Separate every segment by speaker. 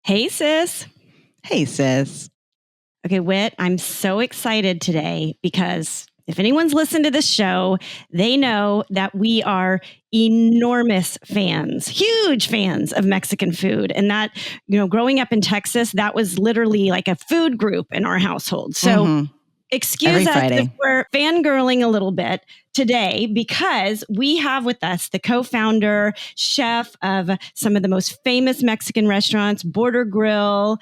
Speaker 1: Hey, sis.
Speaker 2: Hey, sis.
Speaker 1: Okay, Whit, I'm so excited today because if anyone's listened to this show, they know that we are enormous fans, huge fans of Mexican food. And that, growing up in Texas, that was literally like a food group in our household. So excuse us if we're fangirling a little bit today because we have with us the co-founder, chef of some of the most famous Mexican restaurants, Border Grill,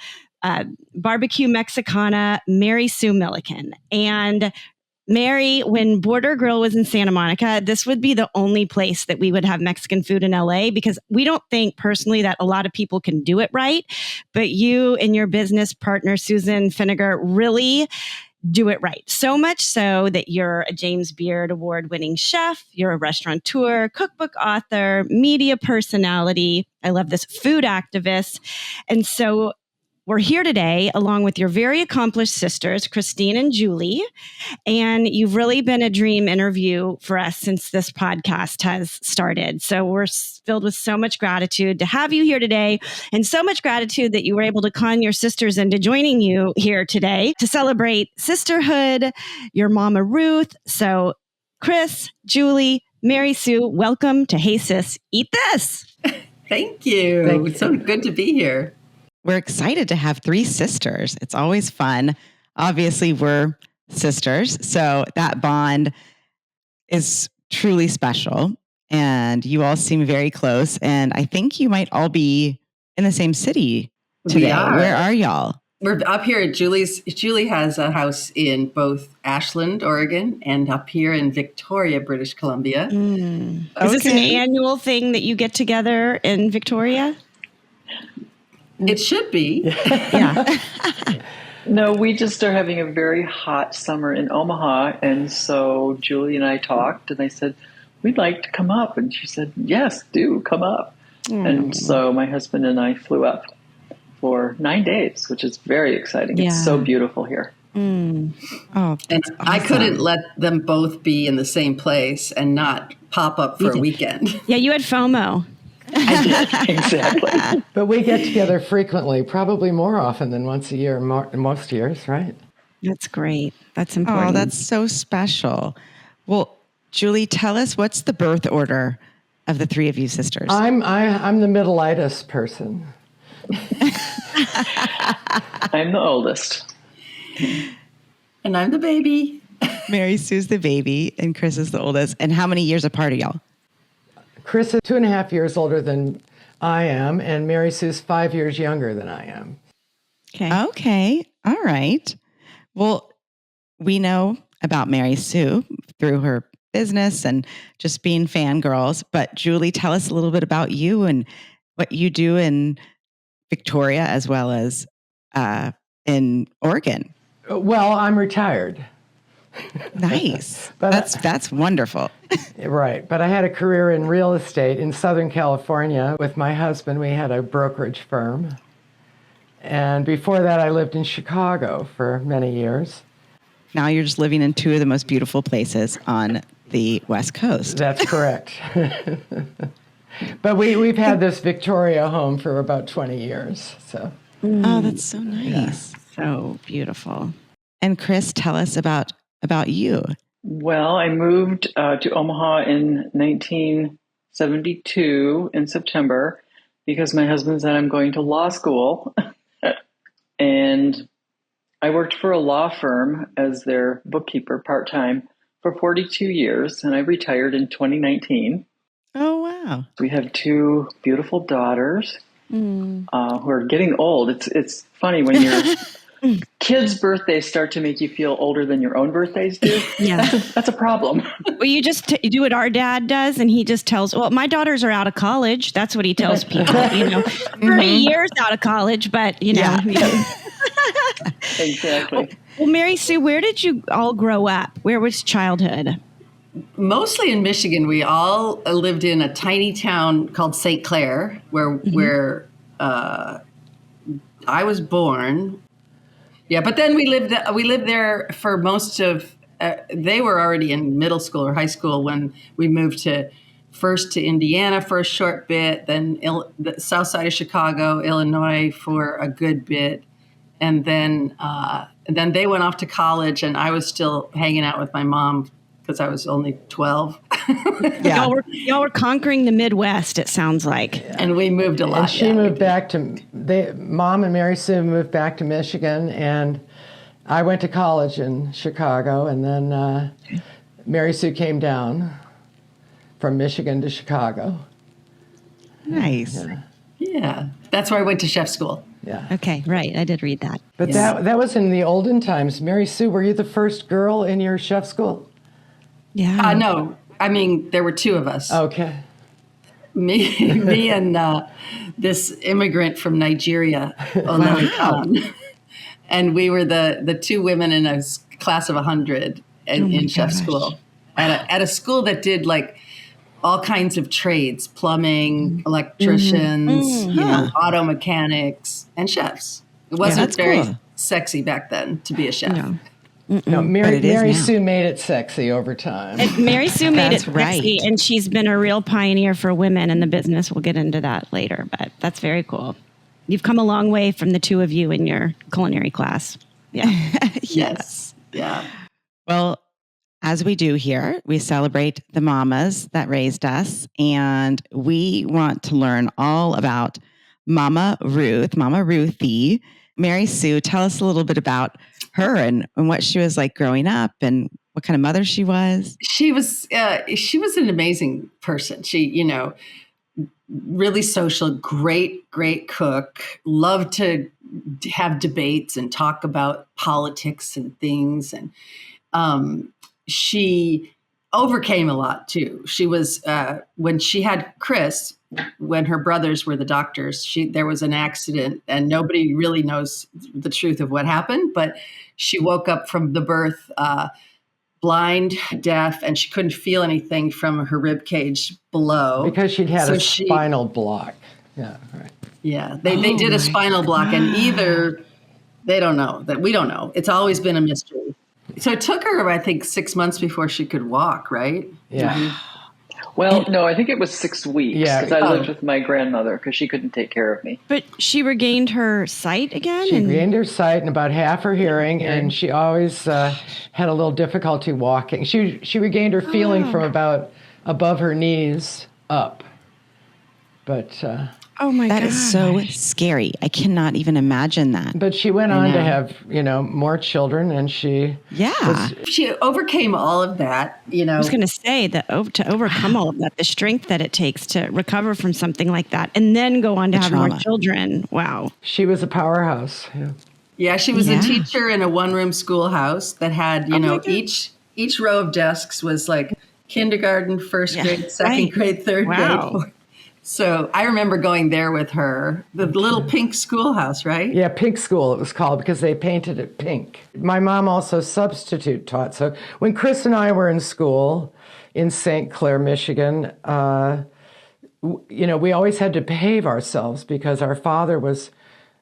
Speaker 1: Barbecue Mexicana, Mary Sue Milliken. And Mary, when Border Grill was in Santa Monica, this would be the only place that we would have Mexican food in LA because we don't think personally that a lot of people can do it right. But you and your business partner, Susan Finnegar, really do it right. So much so that you're a James Beard award-winning chef, you're a restaurateur, cookbook author, media personality. I love this, food activist. And so we're here today along with your very accomplished sisters, Christine and Julie. And you've really been a dream interview for us since this podcast has started. So we're filled with so much gratitude to have you here today, and so much gratitude that you were able to con your sisters into joining you here today to celebrate sisterhood, your Momma Ruth. So Chris, Julie, Mary Sue, welcome to Hey Sis, Eat This.
Speaker 3: Thank you. It's so good to be here.
Speaker 2: We're excited to have three sisters. It's always fun. Obviously, we're sisters, so that bond is truly special. And you all seem very close. And I think you might all be in the same city today. Where are y'all?
Speaker 3: We're up here at Julie's. Julie has a house in both Ashland, Oregon, and up here in Victoria, British Columbia.
Speaker 1: Is this an annual thing that you get together in Victoria?
Speaker 3: It should be.
Speaker 1: Yeah.
Speaker 4: No, we just are having a very hot summer in Omaha. And so Julie and I talked and I said, we'd like to come up. And she said, yes, do come up. And so my husband and I flew up for 9 days, which is very exciting. Yeah. It's so beautiful here.
Speaker 2: Oh,
Speaker 3: and
Speaker 2: awesome.
Speaker 3: I couldn't let them both be in the same place and not pop up for a weekend.
Speaker 1: Yeah, you had FOMO.
Speaker 4: I did, exactly.
Speaker 5: But we get together frequently, probably more often than once a year, most years, right?
Speaker 1: That's great. That's important.
Speaker 2: Oh, that's so special. Well, Julie, tell us, what's the birth order of the three of you sisters?
Speaker 5: I'm the middle-itis person.
Speaker 4: I'm the oldest.
Speaker 3: And I'm the baby.
Speaker 2: Mary Sue's the baby, and Chris is the oldest. And how many years apart are y'all?
Speaker 5: Chris is 2.5 years older than I am, and Mary Sue's 5 years younger than I am.
Speaker 2: Okay. All right. Well, we know about Mary Sue through her business and just being fangirls. But Julie, tell us a little bit about you and what you do in Victoria as well as in Oregon.
Speaker 5: Well, I'm retired.
Speaker 2: Nice. That's wonderful.
Speaker 5: Right. But I had a career in real estate in Southern California. With my husband, we had a brokerage firm. And before that, I lived in Chicago for many years.
Speaker 2: Now you're just living in two of the most beautiful places on the West Coast.
Speaker 5: That's correct. But we've had this Victoria home for about 20 years. So.
Speaker 2: Oh, that's so nice.
Speaker 1: Yeah. So beautiful.
Speaker 2: And Chris, tell us about you.
Speaker 4: Well, I moved to Omaha in 1972 in September because my husband said I'm going to law school. And I worked for a law firm as their bookkeeper part-time for 42 years, and I retired in 2019.
Speaker 2: Oh, wow.
Speaker 4: We have two beautiful daughters who are getting old. It's funny when your kids' birthdays start to make you feel older than your own birthdays do.
Speaker 1: Yeah.
Speaker 4: That's a problem.
Speaker 1: Well, you just do what our dad does, and he just tells, well, my daughters are out of college. That's what he tells people, 30 years out of college, but,
Speaker 4: Exactly.
Speaker 1: Well, Mary Sue, where did you all grow up? Where was childhood?
Speaker 3: Mostly in Michigan. We all lived in a tiny town called St. Clair, where I was born. Yeah, but then we lived there for most of. They were already in middle school or high school when we moved to first to Indiana for a short bit, then the south side of Chicago, Illinois for a good bit. And then they went off to college, and I was still hanging out with my mom because I was only 12.
Speaker 2: Yeah.
Speaker 1: Y'all were conquering the Midwest, it sounds like.
Speaker 3: And we moved a lot.
Speaker 5: And she moved back Mom and Mary Sue moved back to Michigan, and I went to college in Chicago, and then Mary Sue came down from Michigan to Chicago.
Speaker 2: Nice.
Speaker 3: Yeah. That's where I went to chef school.
Speaker 5: Yeah.
Speaker 1: Okay, right. I did read that.
Speaker 5: But that was in the olden times. Mary Sue, were you the first girl in your chef school?
Speaker 1: Yeah.
Speaker 3: No, I mean, there were two of us.
Speaker 5: Okay.
Speaker 3: Me and this immigrant from Nigeria, Olele Khan. And we were the two women in a class of 100 in chef school at a school that did like all kinds of trades, plumbing, electricians, auto mechanics, and chefs. It wasn't very sexy back then to be a chef.
Speaker 1: No.
Speaker 5: No, Mary Sue made it sexy over time.
Speaker 1: And Mary Sue made it
Speaker 2: That's right.
Speaker 1: sexy, and she's been a real pioneer for women in the business. We'll get into that later, but that's very cool. You've come a long way from the two of you in your culinary class. Yeah.
Speaker 3: Yes. Yeah.
Speaker 2: Well, as we do here, we celebrate the mamas that raised us, and we want to learn all about Momma Ruth, Momma Ruthie. Mary Sue, tell us a little bit about her and what she was like growing up and what kind of mother she was.
Speaker 3: She was an amazing person. She, really social, great cook, loved to have debates and talk about politics and things. And she overcame a lot too. She was, when she had Chris, when her brothers were the doctors, there was an accident and nobody really knows the truth of what happened, but she woke up from the birth, blind, deaf, and she couldn't feel anything from her rib cage below.
Speaker 5: Because she'd had a spinal block. Yeah, right.
Speaker 3: Yeah, they did a spinal block, and either they don't know, that we don't know. It's always been a mystery. So it took her, I think, 6 months before she could walk, right?
Speaker 5: Yeah.
Speaker 3: Mm-hmm.
Speaker 4: Well, no, I think it was 6 weeks because I
Speaker 3: Oh.
Speaker 4: lived with my grandmother because she couldn't take care of me.
Speaker 1: But she regained her sight again?
Speaker 5: She regained her sight and about half her hearing, and she always had a little difficulty walking. She regained her feeling from about above her knees up. But
Speaker 1: Oh my God.
Speaker 2: That is so scary. I cannot even imagine that.
Speaker 5: but she went on to have, more children, and she
Speaker 3: She overcame all of that,
Speaker 1: I was going to say that to overcome all of that, the strength that it takes to recover from something like that and then go on to have more children. Wow.
Speaker 5: She was a powerhouse. Yeah.
Speaker 3: Yeah, she was a teacher in a one-room schoolhouse that had, each row of desks was like kindergarten, first grade, second grade, third grade. So I remember going there with her, the little pink schoolhouse, right?
Speaker 5: Yeah, Pink School it was called because they painted it pink. My mom also substitute taught. So when Chris and I were in school in St. Clair, Michigan, we always had to behave ourselves because our father was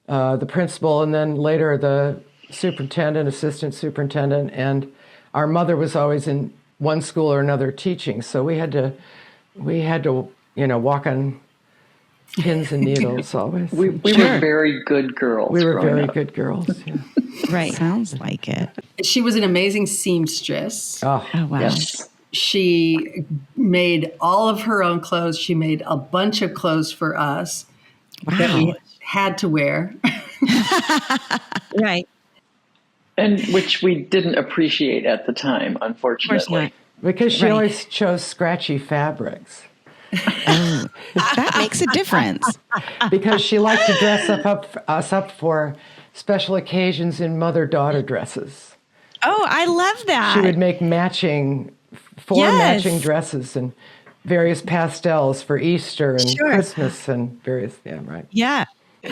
Speaker 5: the principal and then later the superintendent, assistant superintendent, and our mother was always in one school or another teaching. So we had to walk on pins and needles always.
Speaker 4: We were very good girls.
Speaker 5: We were very
Speaker 4: up.
Speaker 5: good girls. Yeah.
Speaker 2: Right. Sounds like it.
Speaker 3: She was an amazing seamstress.
Speaker 2: Oh, wow.
Speaker 4: Yes.
Speaker 3: She made all of her own clothes. She made a bunch of clothes for us that we had to wear.
Speaker 1: Right.
Speaker 4: And which we didn't appreciate at the time, unfortunately.
Speaker 5: Because she always chose scratchy fabrics.
Speaker 2: That makes a difference.
Speaker 5: Because she liked to dress us up for special occasions in mother-daughter dresses.
Speaker 1: Oh, I love that.
Speaker 5: She would make matching dresses and various pastels for Easter and Christmas and various,
Speaker 1: Yeah.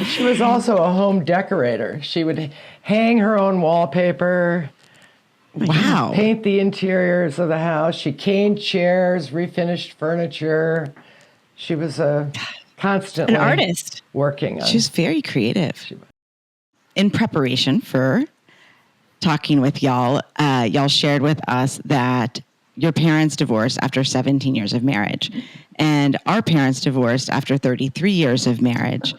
Speaker 5: She was also a home decorator. She would hang her own wallpaper.
Speaker 2: Wow.
Speaker 5: Paint the interiors of the house. She caned chairs, refinished furniture. She was constantly
Speaker 1: An artist.
Speaker 5: working on.
Speaker 2: She's very creative. In preparation for talking with y'all, y'all shared with us that your parents divorced after 17 years of marriage, and our parents divorced after 33 years of marriage.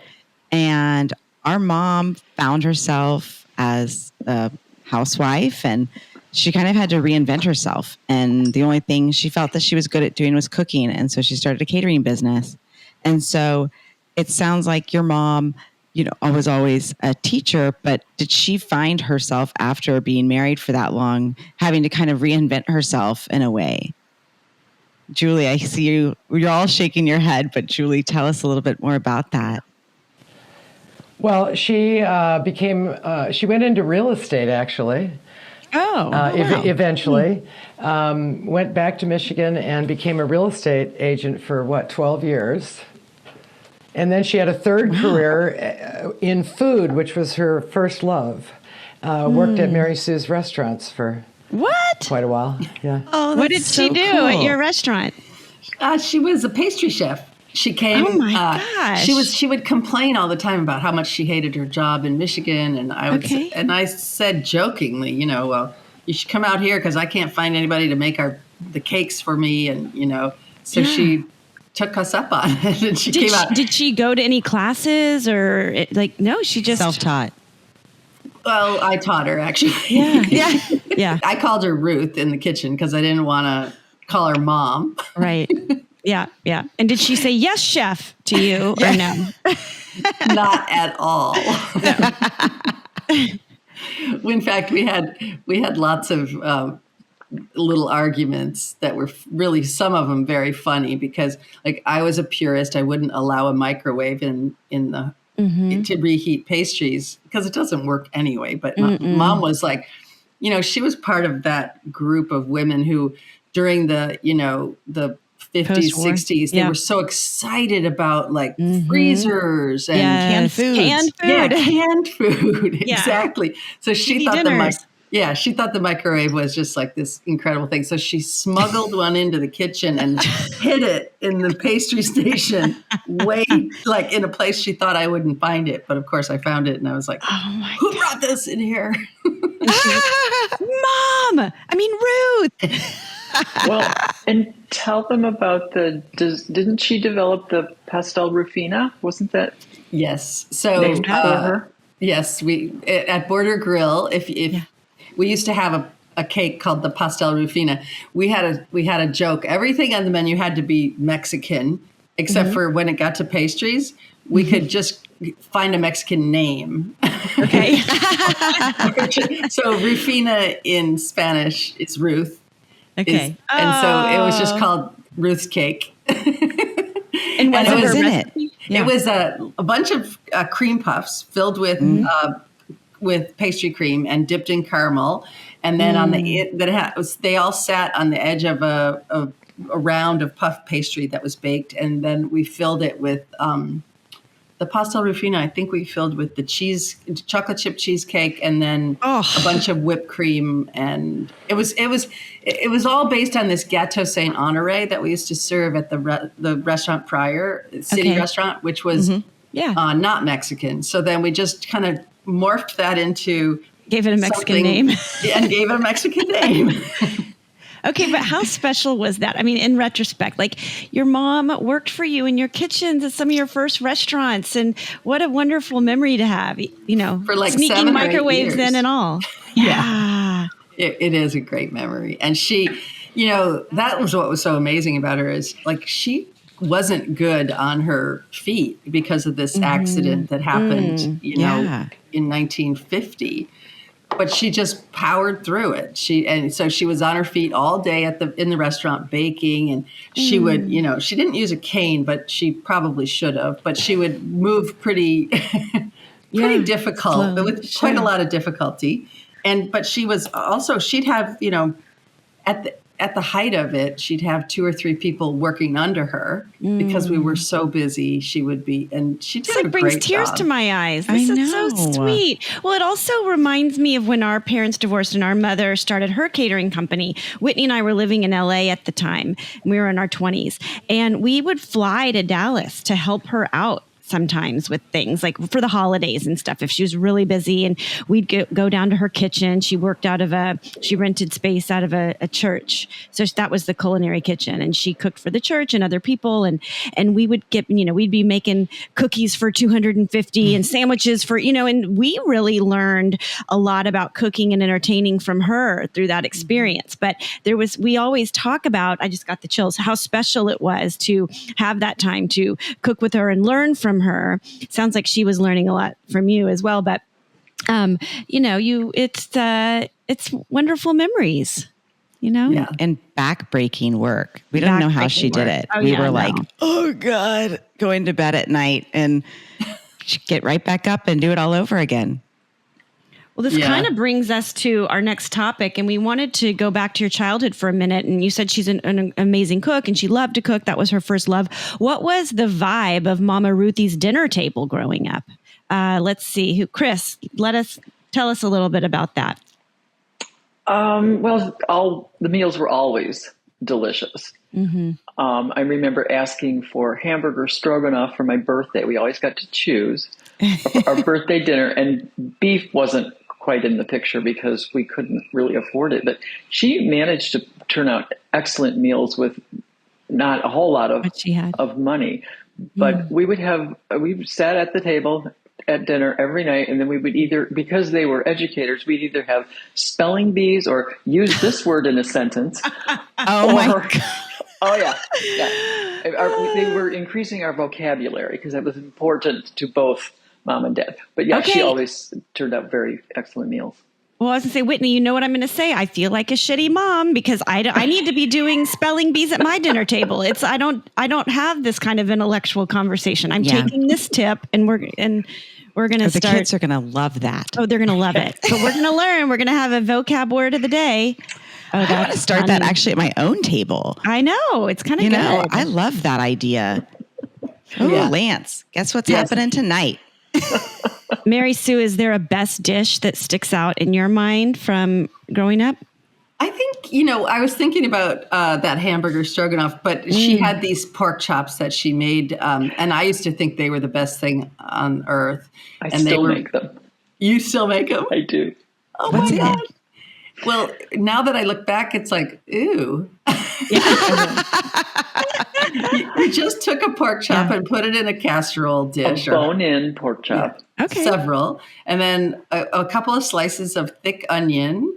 Speaker 2: And our mom found herself as a housewife, and she kind of had to reinvent herself. And the only thing she felt that she was good at doing was cooking. And so she started a catering business. And so it sounds like your mom, was always a teacher, but did she find herself after being married for that long, having to kind of reinvent herself in a way? Julie, I see you're all shaking your head, but Julie, tell us a little bit more about that.
Speaker 5: Well, she she went into real estate, actually.
Speaker 2: Oh, wow.
Speaker 5: Eventually. Went back to Michigan and became a real estate agent for, 12 years. And then she had a third career in food, which was her first love. Worked at Mary Sue's restaurants for quite a while. Yeah.
Speaker 1: Oh, what did she do at your restaurant?
Speaker 3: She was a pastry chef. She came.
Speaker 1: Oh my gosh!
Speaker 3: She would complain all the time about how much she hated her job in Michigan, and I said jokingly, well, you should come out here because I can't find anybody to make the cakes for me, and so she took us up on it, and she came out.
Speaker 1: Did she go to any classes or no? She just
Speaker 2: self-taught.
Speaker 3: Well, I taught her actually.
Speaker 1: Yeah.
Speaker 3: I called her Ruth in the kitchen because I didn't want to call her mom.
Speaker 1: Right. Yeah. And did she say yes, chef, to you or no?
Speaker 3: Not at all. No. In fact, we had lots of little arguments that were really, some of them very funny because I was a purist. I wouldn't allow a microwave in the to reheat pastries because it doesn't work anyway. But mom was she was part of that group of women who during the 50s,
Speaker 1: Post-war.
Speaker 3: 60s, they were so excited about freezers and
Speaker 1: canned food.
Speaker 3: Yeah, canned food. Exactly. So she thought she thought the microwave was just this incredible thing. So she smuggled one into the kitchen and hid it in the pastry station, way in a place she thought I wouldn't find it. But of course I found it and I was like, who brought this in here?
Speaker 1: Mom! Ruth!
Speaker 4: Well, and tell them about didn't she develop the pastel rufina? Wasn't that
Speaker 3: yes? So
Speaker 4: named for her?
Speaker 3: Yes, we at Border Grill. If we used to have a cake called the pastel rufina, we had a joke. Everything on the menu had to be Mexican, except for when it got to pastries, we could just find a Mexican name.
Speaker 1: Okay.
Speaker 3: So rufina in Spanish is Ruth.
Speaker 1: Okay.
Speaker 3: And so it was just called Ruth's cake.
Speaker 1: And what
Speaker 2: was in it?
Speaker 3: Yeah. It was a bunch of cream puffs filled with pastry cream and dipped in caramel. And then they all sat on the edge of a round of puff pastry that was baked. And then we filled it with the pastel rufina. I think we filled with the chocolate chip cheesecake, and then a bunch of whipped cream. And it was all based on this Gâteau Saint Honoré that we used to serve at the restaurant prior, City Restaurant, which was not Mexican. So then we just kind of morphed that into
Speaker 1: gave it a Mexican name,
Speaker 3: and gave it a Mexican name.
Speaker 1: Okay, but how special was that? In retrospect, your mom worked for you in your kitchens at some of your first restaurants, and what a wonderful memory to have,
Speaker 3: for
Speaker 1: sneaking microwaves in and all. Yeah.
Speaker 3: It is a great memory. And she, that was what was so amazing about her is she wasn't good on her feet because of this accident that happened, in 1950. But she just powered through it. So she was on her feet all day in the restaurant baking, and she would, she didn't use a cane, but she probably should have. But she would move pretty difficult, but with quite a lot of difficulty. But she was also, she'd have, at the height of it, she'd have 2 or 3 people working under her because we were so busy. She would be, and she did a great job.
Speaker 1: Brings tears to my eyes. This is so sweet. Well, it also reminds me of when our parents divorced and our mother started her catering company. Whitney and I were living in LA at the time. And we were in our 20s, and we would fly to Dallas to help her out sometimes with things like for the holidays and stuff. If she was really busy, and we'd go down to her kitchen. She rented space out of a church. So that was the culinary kitchen, and she cooked for the church and other people. And we would get, we'd be making cookies for 250 and sandwiches for, and we really learned a lot about cooking and entertaining from her through that experience. But we always talk about, I just got the chills, how special it was to have that time to cook with her and learn from her. It sounds like she was learning a lot from you as well, but it's wonderful memories,
Speaker 3: Yeah.
Speaker 2: And backbreaking work. We don't know how she did it.
Speaker 1: Oh,
Speaker 2: we
Speaker 1: yeah,
Speaker 2: were
Speaker 1: no.
Speaker 2: like, oh God, going to bed at night and get right back up and do it all over again.
Speaker 1: Well, this kind of brings us to our next topic, and we wanted to go back to your childhood for a minute. And you said she's an amazing cook, and she loved to cook. That was her first love. What was the vibe of Momma Ruthie's dinner table growing up? Let's see. Chris, tell us a little bit about that.
Speaker 4: Well, the meals were always delicious.
Speaker 1: Mm-hmm.
Speaker 4: I remember asking for hamburger stroganoff for my birthday. We always got to choose our birthday dinner, and beef wasn't quite in the picture because we couldn't really afford it. But she managed to turn out excellent meals with not a whole lot of money. But we sat at the table at dinner every night, and then we would because they were educators, we'd either have spelling bees or use this word in a sentence.
Speaker 2: My God.
Speaker 4: Oh yeah. They were increasing our vocabulary because that was important to both Mom and Dad. But she always turned out very excellent meals.
Speaker 1: Well, I was going to say, Whitney, you know what I'm going to say? I feel like a shitty mom because I need to be doing spelling bees at my dinner table. I don't have this kind of intellectual conversation. I'm taking this tip, and we're going to start.
Speaker 2: The kids are going to love that.
Speaker 1: Oh, they're going to love it. So we're going to learn. We're going to have a vocab word of the day. Oh,
Speaker 2: I want to start that actually at my own table.
Speaker 1: I know. It's kind of good.
Speaker 2: I love that idea. Oh, Lance, guess what's happening tonight?
Speaker 1: Mary Sue, is there a best dish that sticks out in your mind from growing up?
Speaker 3: I think, I was thinking about that hamburger stroganoff, but she had these pork chops that she made, and I used to think they were the best thing on earth.
Speaker 4: I still make them.
Speaker 3: You still make them?
Speaker 4: I do.
Speaker 3: Oh, my God. Well, now that I look back, it's like, ooh. You just took a pork chop and put it in a casserole dish.
Speaker 4: A bone-in pork chop.
Speaker 1: Yeah. Okay.
Speaker 3: Several. And then a couple of slices of thick onion.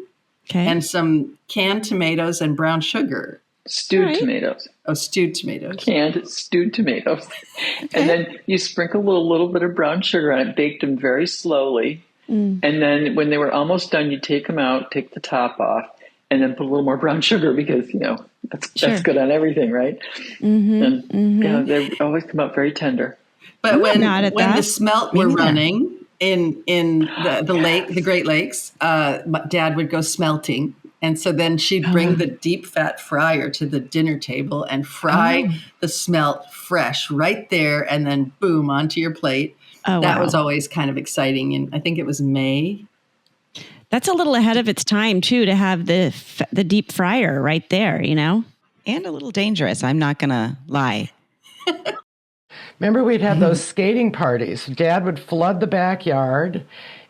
Speaker 1: Okay.
Speaker 3: And some canned tomatoes and brown sugar.
Speaker 4: Stewed tomatoes.
Speaker 3: Oh, stewed tomatoes.
Speaker 4: Canned stewed tomatoes. Okay. And then you sprinkle a little bit of brown sugar on it, baked them very slowly. And then when they were almost done, you take them out, take the top off, and then put a little more brown sugar because, that's good on everything, right? Mm-hmm. And they always come out very tender.
Speaker 3: But when the smelt were running in the lake, the Great Lakes, Dad would go smelting. And so then she'd bring the deep fat fryer to the dinner table and fry the smelt fresh right there, and then boom, onto your plate. Oh, that was always kind of exciting. And I think it was May.
Speaker 1: That's a little ahead of its time, too, to have the deep fryer right there, And
Speaker 2: a little dangerous. I'm not going to lie.
Speaker 5: Remember, we'd have those skating parties. Dad would flood the backyard,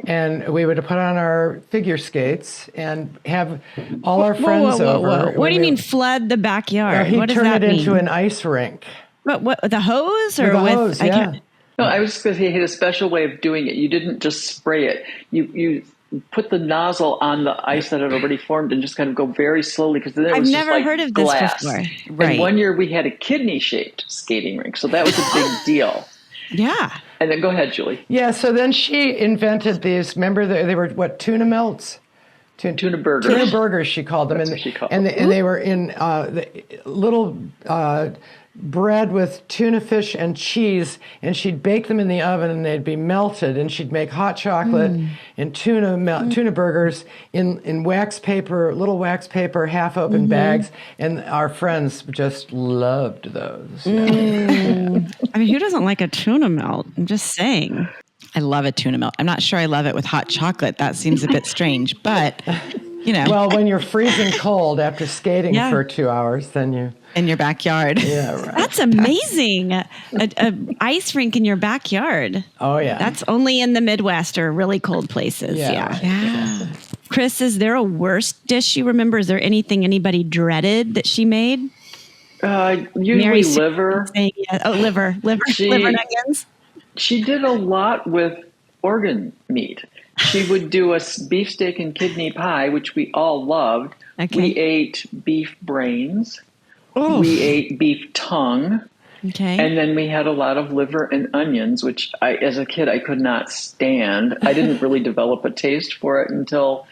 Speaker 5: and we would put on our figure skates and have all our friends over.
Speaker 1: What do you mean flood the backyard?
Speaker 5: He'd
Speaker 1: what does
Speaker 5: turn
Speaker 1: that
Speaker 5: it
Speaker 1: mean?
Speaker 5: into an ice rink.
Speaker 1: What the hose or
Speaker 5: with the hose? Yeah.
Speaker 4: No, I was just going to say he had a special way of doing it. You didn't just spray it. You put the nozzle on the ice that had already formed and just kind of go very slowly because then it was
Speaker 1: I've never heard of
Speaker 4: glass.
Speaker 1: This before.
Speaker 2: Right.
Speaker 4: And one year we had a kidney-shaped skating rink, so that was a big deal.
Speaker 1: Yeah.
Speaker 4: And then go ahead, Julie.
Speaker 5: Yeah, so then she invented these. Remember, they were tuna melts?
Speaker 4: Tuna burgers.
Speaker 5: Tuna burgers, she called them.
Speaker 4: That's what she called
Speaker 5: them.
Speaker 4: And
Speaker 5: they were in the little bread with tuna fish and cheese, and she'd bake them in the oven and they'd be melted, and she'd make hot chocolate and tuna burgers in little wax paper, half open bags, and our friends just loved those.
Speaker 1: I mean, who doesn't like a tuna melt? I'm just saying.
Speaker 2: I love a tuna melt. I'm not sure I love it with hot chocolate. That seems a bit strange, but
Speaker 5: Well, when you're freezing cold after skating for 2 hours, then you
Speaker 2: in your backyard.
Speaker 5: Yeah, right.
Speaker 1: That's amazing. A ice rink in your backyard.
Speaker 5: Oh yeah.
Speaker 1: That's only in the Midwest or really cold places.
Speaker 2: Yeah.
Speaker 1: Chris, is there a worst dish you remember? Is there anything anybody dreaded that she made?
Speaker 4: Usually liver.
Speaker 1: Liver and onions.
Speaker 4: She did a lot with organ meat. She would do a beefsteak and kidney pie, which we all loved.
Speaker 1: Okay.
Speaker 4: We ate beef brains.
Speaker 1: Oh.
Speaker 4: We ate beef tongue.
Speaker 1: Okay.
Speaker 4: And then we had a lot of liver and onions, which as a kid, I could not stand. I didn't really develop a taste for it until,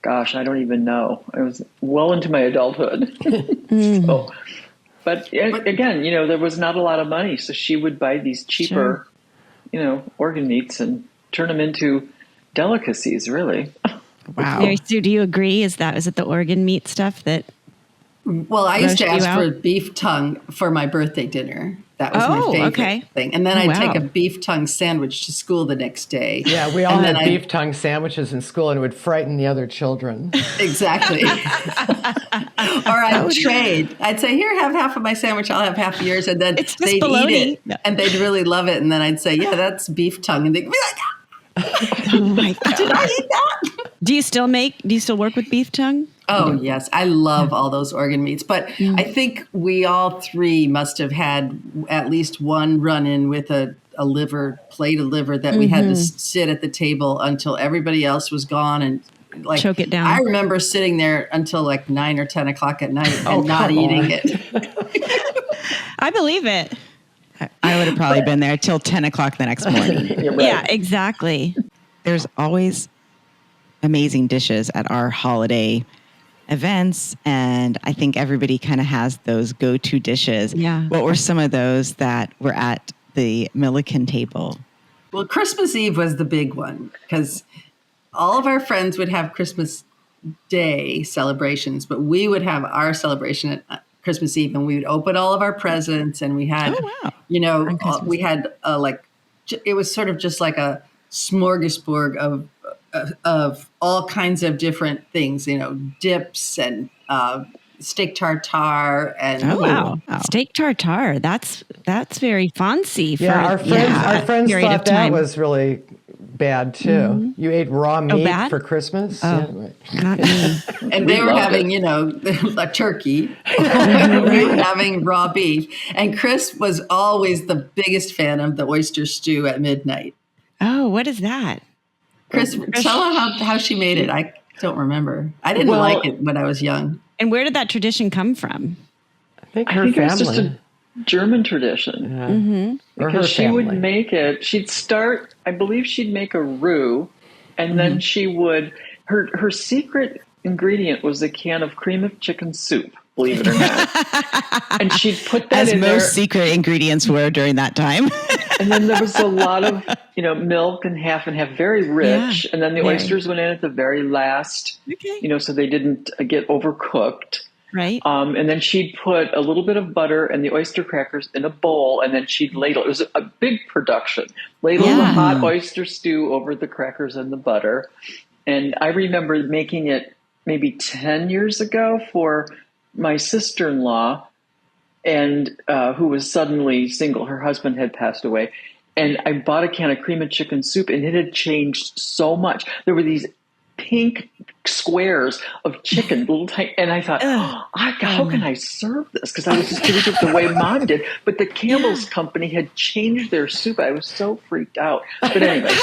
Speaker 4: gosh, I don't even know. I was well into my adulthood. But again, there was not a lot of money. So she would buy these cheaper, organ meats and turn them into delicacies, really.
Speaker 2: Wow.
Speaker 1: Mary Sue, do you agree? Is it the organ meat stuff that?
Speaker 3: Well, I used to ask for beef tongue for my birthday dinner. That was my favorite thing. And then I'd take a beef tongue sandwich to school the next day.
Speaker 5: Yeah, we all had beef tongue sandwiches in school, and it would frighten the other children.
Speaker 3: Exactly. Or I'd trade. I'd say, here, have half of my sandwich. I'll have half of yours. And then they'd eat it, and they'd really love it. And then I'd say, yeah, that's beef tongue. And they'd be like,
Speaker 1: oh my God.
Speaker 3: Did I eat that?
Speaker 1: Do you still work with beef tongue?
Speaker 3: Oh, yes. I love all those organ meats. But I think we all three must have had at least one run-in with a plate of liver that we had to sit at the table until everybody else was gone and
Speaker 1: choke it down.
Speaker 3: I remember sitting there until 9 or 10 o'clock at night and not eating it.
Speaker 1: I believe it.
Speaker 2: I would have probably been there till 10 o'clock the next morning.
Speaker 4: Right.
Speaker 1: Yeah, exactly.
Speaker 2: There's always amazing dishes at our holiday events, and I think everybody kind of has those go-to dishes.
Speaker 1: Yeah.
Speaker 2: What were some of those that were at the Milliken table?
Speaker 3: Well, Christmas Eve was the big one because all of our friends would have Christmas Day celebrations, but we would have our celebration at Christmas Eve, and we would open all of our presents, and we had, we had it was sort of just like a smorgasbord of all kinds of different things, dips and steak tartare and
Speaker 1: steak tartare. That's very fancy.
Speaker 5: Our friends thought that was really bad too. Mm-hmm. You ate raw meat for Christmas.
Speaker 1: Oh, not me.
Speaker 3: And they were having, a turkey. We were having raw beef. And Chris was always the biggest fan of the oyster stew at midnight.
Speaker 1: Oh, what is that?
Speaker 3: Chris, tell her how she made it. I don't remember. I didn't like it when I was young.
Speaker 1: And where did that tradition come from?
Speaker 5: I think her family.
Speaker 4: It was just a German tradition.
Speaker 5: Yeah.
Speaker 1: Mm-hmm.
Speaker 4: Because she would make it. She'd make a roux, and then she would, her secret ingredient was a can of cream of chicken soup, believe it or not. And she'd put that in there.
Speaker 2: As most secret ingredients were during that time.
Speaker 4: And then there was a lot of, milk and half, very rich. And then the oysters went in at the very last, so they didn't get overcooked.
Speaker 1: Right.
Speaker 4: And then she'd put a little bit of butter and the oyster crackers in a bowl, and then she'd ladle. It was a big production. Ladle the hot oyster stew over the crackers and the butter. And I remember making it maybe 10 years ago for my sister-in-law, and who was suddenly single. Her husband had passed away. And I bought a can of cream and chicken soup, and it had changed so much. There were these pink squares of chicken, little tiny, and I thought, how can I serve this? Because I was just doing it the way Mom did. But the Campbell's company had changed their soup. I was so freaked out. But anyway.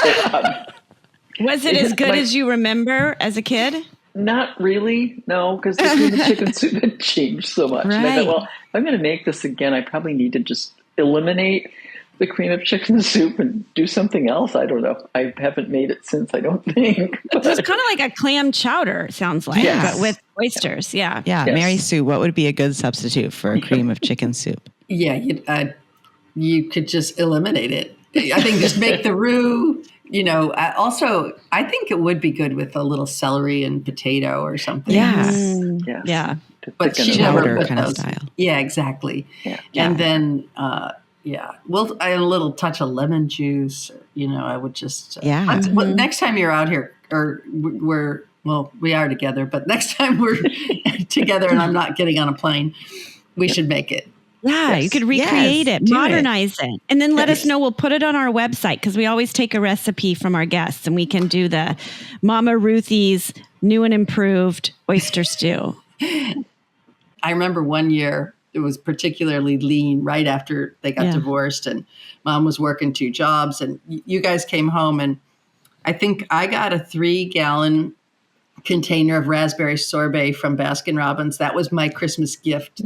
Speaker 1: Was it as good as you remember as a kid?
Speaker 4: Not really, no, because the cream and chicken soup had changed so much.
Speaker 1: Right.
Speaker 4: And I thought, well, if I'm going to make this again, I probably need to just eliminate the cream of chicken soup and do something else. I don't know. I haven't made it since, I don't think.
Speaker 1: It's kind of like a clam chowder, it sounds like, but with oysters. Yeah.
Speaker 2: Yeah. Yes. Mary Sue, what would be a good substitute for a cream of chicken soup?
Speaker 3: Yeah, you could just eliminate it. I think just make the roux. Also, I think it would be good with a little celery and potato or something.
Speaker 1: Yeah.
Speaker 3: But she never put
Speaker 2: kind
Speaker 3: those.
Speaker 2: of style.
Speaker 3: Yeah, exactly.
Speaker 4: Yeah.
Speaker 3: And then Yeah. Well, a little touch of lemon juice. I would just.
Speaker 2: Yeah.
Speaker 3: Next time you're out here, or we are together, but next time we're together and I'm not getting on a plane, we should make it.
Speaker 1: Yeah, you could recreate it,
Speaker 2: do
Speaker 1: modernize it, and then let us
Speaker 3: Yes.
Speaker 1: know. We'll put it on our website because we always take a recipe from our guests, and we can do the Momma Ruthie's new and improved oyster stew.
Speaker 3: I remember one year it was particularly lean right after they got divorced, and Mom was working 2 jobs, and you guys came home, and I think I got a 3-gallon container of raspberry sorbet from Baskin Robbins. That was my Christmas gift.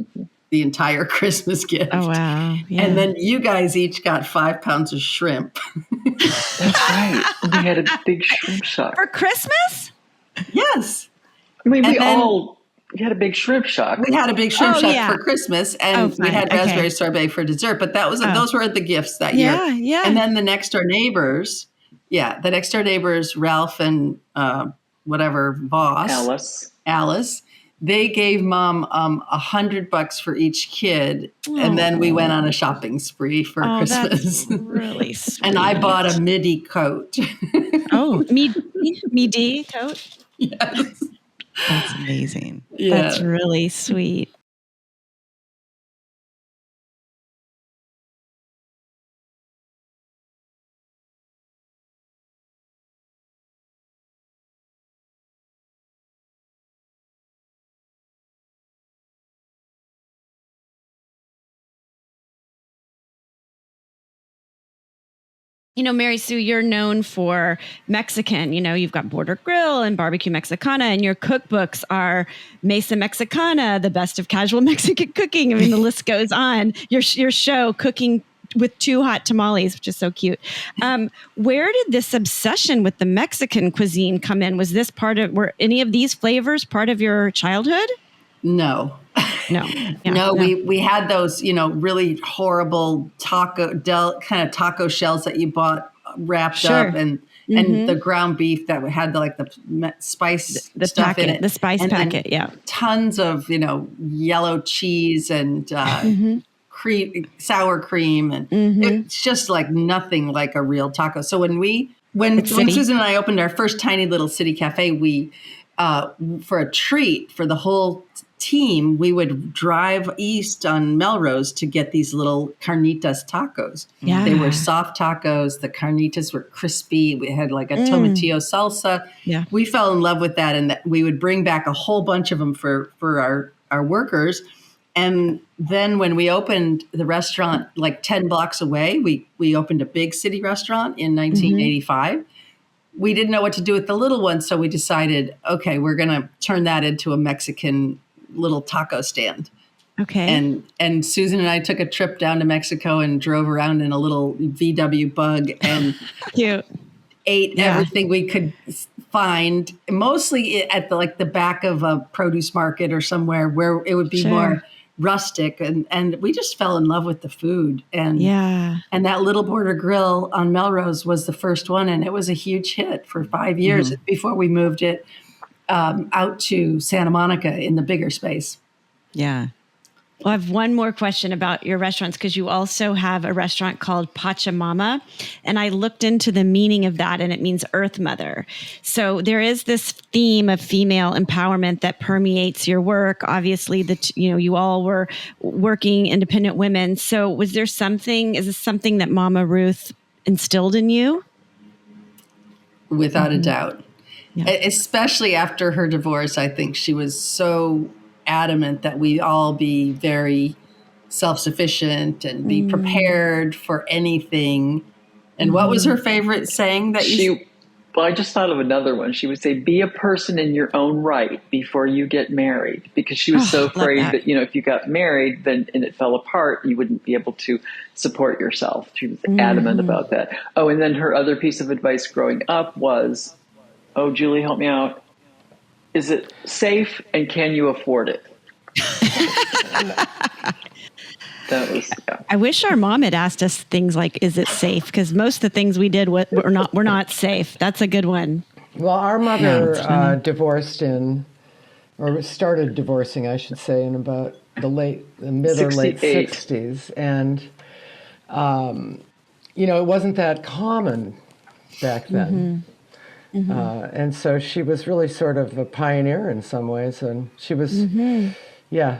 Speaker 3: The entire Christmas gift.
Speaker 1: Oh, wow. Yeah.
Speaker 3: And then you guys each got 5 pounds of shrimp.
Speaker 4: That's right. We had a big shrimp shack.
Speaker 1: For Christmas?
Speaker 3: Yes.
Speaker 4: I mean,
Speaker 3: And
Speaker 4: we
Speaker 3: then-
Speaker 4: had a big shrimp shack.
Speaker 3: We had a big shrimp
Speaker 1: Oh,
Speaker 3: shack
Speaker 1: yeah.
Speaker 3: for Christmas, and we
Speaker 1: fine.
Speaker 3: had
Speaker 1: Okay.
Speaker 3: raspberry sorbet for dessert. But those were the gifts that
Speaker 1: Yeah,
Speaker 3: year.
Speaker 1: yeah.
Speaker 3: And then the next door neighbors, Ralph and Voss, Alice, they gave Mom $100 for each kid, and then we went on a shopping spree for Christmas.
Speaker 1: That's really sweet.
Speaker 3: And I bought a midi coat.
Speaker 1: midi coat.
Speaker 3: Yes.
Speaker 2: That's amazing.
Speaker 3: Yeah.
Speaker 1: That's really sweet. Mary Sue, you're known for Mexican. You've got Border Grill and Barbecue Mexicana, and your cookbooks are Mesa Mexicana, the best of casual Mexican cooking. I mean, the list goes on. Your show, Cooking with 2 Hot Tamales, which is so cute. Where did this obsession with the Mexican cuisine come in? Was this were any of these flavors part of your childhood?
Speaker 3: No.
Speaker 1: No. Yeah,
Speaker 3: no, we had those, really horrible kind of taco shells that you bought wrapped up, and the ground beef that had the spice
Speaker 1: the
Speaker 3: stuff
Speaker 1: packet,
Speaker 3: in it.
Speaker 1: the spice
Speaker 3: and
Speaker 1: packet, yeah.
Speaker 3: Tons of, yellow cheese and sour cream, and it's just like nothing like a real taco. So when Susan and I opened our first tiny little city cafe, we for a treat for the whole team, we would drive east on Melrose to get these little carnitas tacos.
Speaker 1: Yeah.
Speaker 3: They were soft tacos. The carnitas were crispy. We had like a tomatillo salsa.
Speaker 1: Yeah.
Speaker 3: We fell in love with that, and we would bring back a whole bunch of them for our workers. And then when we opened the restaurant like 10 blocks away, we opened a big city restaurant in 1985. We didn't know what to do with the little one, so we decided, okay, we're going to turn that into a Mexican little taco stand.
Speaker 1: Okay.
Speaker 3: And Susan and I took a trip down to Mexico and drove around in a little VW Bug and
Speaker 1: Cute.
Speaker 3: ate everything we could find, mostly at the back of a produce market or somewhere where it would be more rustic. And we just fell in love with the food. And that little Border Grill on Melrose was the first one, and it was a huge hit for 5 years before we moved it out to Santa Monica in the bigger space.
Speaker 2: Yeah.
Speaker 1: Well, I have one more question about your restaurants, because you also have a restaurant called Pachamama, and I looked into the meaning of that, and it means Earth Mother. So there is this theme of female empowerment that permeates your work. Obviously, you all were working independent women. So is this something that Momma Ruth instilled in you?
Speaker 3: Without a doubt.
Speaker 1: Yeah.
Speaker 3: Especially after her divorce, I think she was so adamant that we all be very self-sufficient and be prepared for anything. And what was her favorite saying that
Speaker 4: Well, I just thought of another one. She would say, be a person in your own right before you get married, because she was so afraid that, if you got married then and it fell apart, you wouldn't be able to support yourself. She was adamant about that. Oh, and then her other piece of advice growing up was, oh, Julie, help me out. Is it safe, and can you afford it? That was,
Speaker 1: I wish our mom had asked us things like, is it safe? Because most of the things we did were not safe. That's a good one.
Speaker 5: Well, our mother divorced or started divorcing, I should say, in about the mid or late 60s. And it wasn't that common back then. And so she was really sort of a pioneer in some ways. And she was,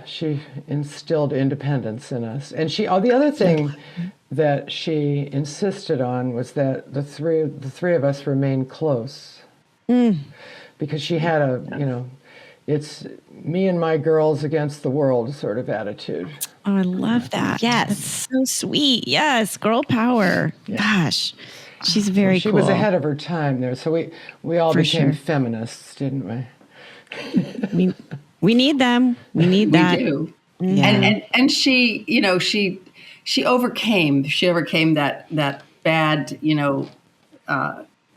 Speaker 5: she instilled independence in us. And the other thing that she insisted on was that the three of us remain close. Because she had it's me and my girls against the world sort of attitude.
Speaker 1: Oh, I love that. Yes. So sweet. Yes. Girl power. Yeah. Gosh. She's very
Speaker 5: cool. She was ahead of her time there. So we all became feminists, didn't we?
Speaker 1: We need them. We need that.
Speaker 3: We do. Yeah. And she, she overcame that bad,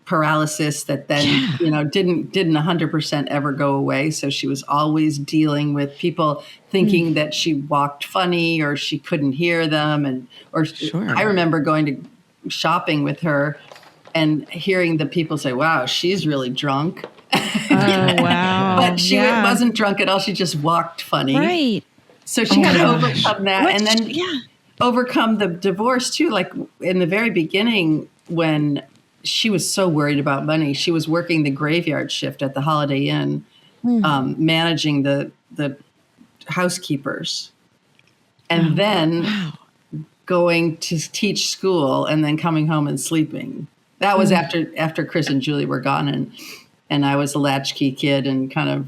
Speaker 3: paralysis that then, didn't 100% ever go away. So she was always dealing with people thinking that she walked funny or she couldn't hear them. I remember going to shopping with her and hearing the people say, wow, she's really drunk.
Speaker 1: Oh, wow.
Speaker 3: But she wasn't drunk at all. She just walked funny.
Speaker 1: Right.
Speaker 3: So she had to overcome that and then overcome the divorce too. Like in the very beginning when she was so worried about money, she was working the graveyard shift at the Holiday Inn, managing the housekeepers. And then going to teach school and then coming home and sleeping. That was after Chris and Julie were gone and I was a latchkey kid and kind of,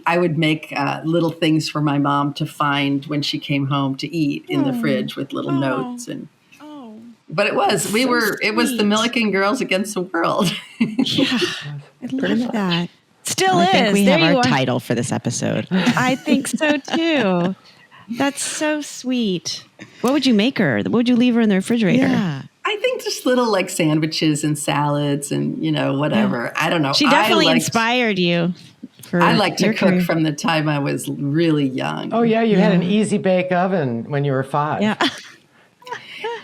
Speaker 3: I would make little things for my mom to find when she came home to eat in the fridge with little notes. But it was the Milliken girls against the world.
Speaker 1: Yeah, I love that. Still is.
Speaker 2: I think we
Speaker 1: there
Speaker 2: have our title for this episode.
Speaker 1: I think so too. That's so sweet. What would you make her? What would you leave her in the refrigerator?
Speaker 2: Yeah.
Speaker 3: I think just little like sandwiches and salads and, whatever. I don't know.
Speaker 1: She definitely inspired you.
Speaker 3: I like to cook from the time I was really young.
Speaker 5: Oh, yeah. You had an easy bake oven when you were 5.
Speaker 1: Yeah.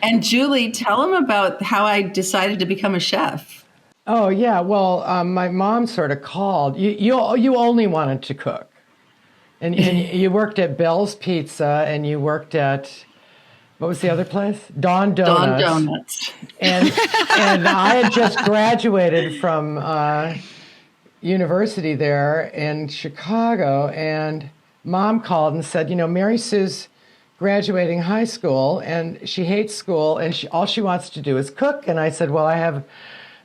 Speaker 3: And Julie, tell them about how I decided to become a chef.
Speaker 5: Oh, yeah. Well, my mom sort of called. You only wanted to cook. And you worked at Bell's Pizza and you worked at, what was the other place? Dawn Donuts.
Speaker 3: Dawn Donuts.
Speaker 5: And I had just graduated from university there in Chicago. And Mom called and said, Mary Sue's graduating high school and she hates school and all she wants to do is cook. And I said, well, I have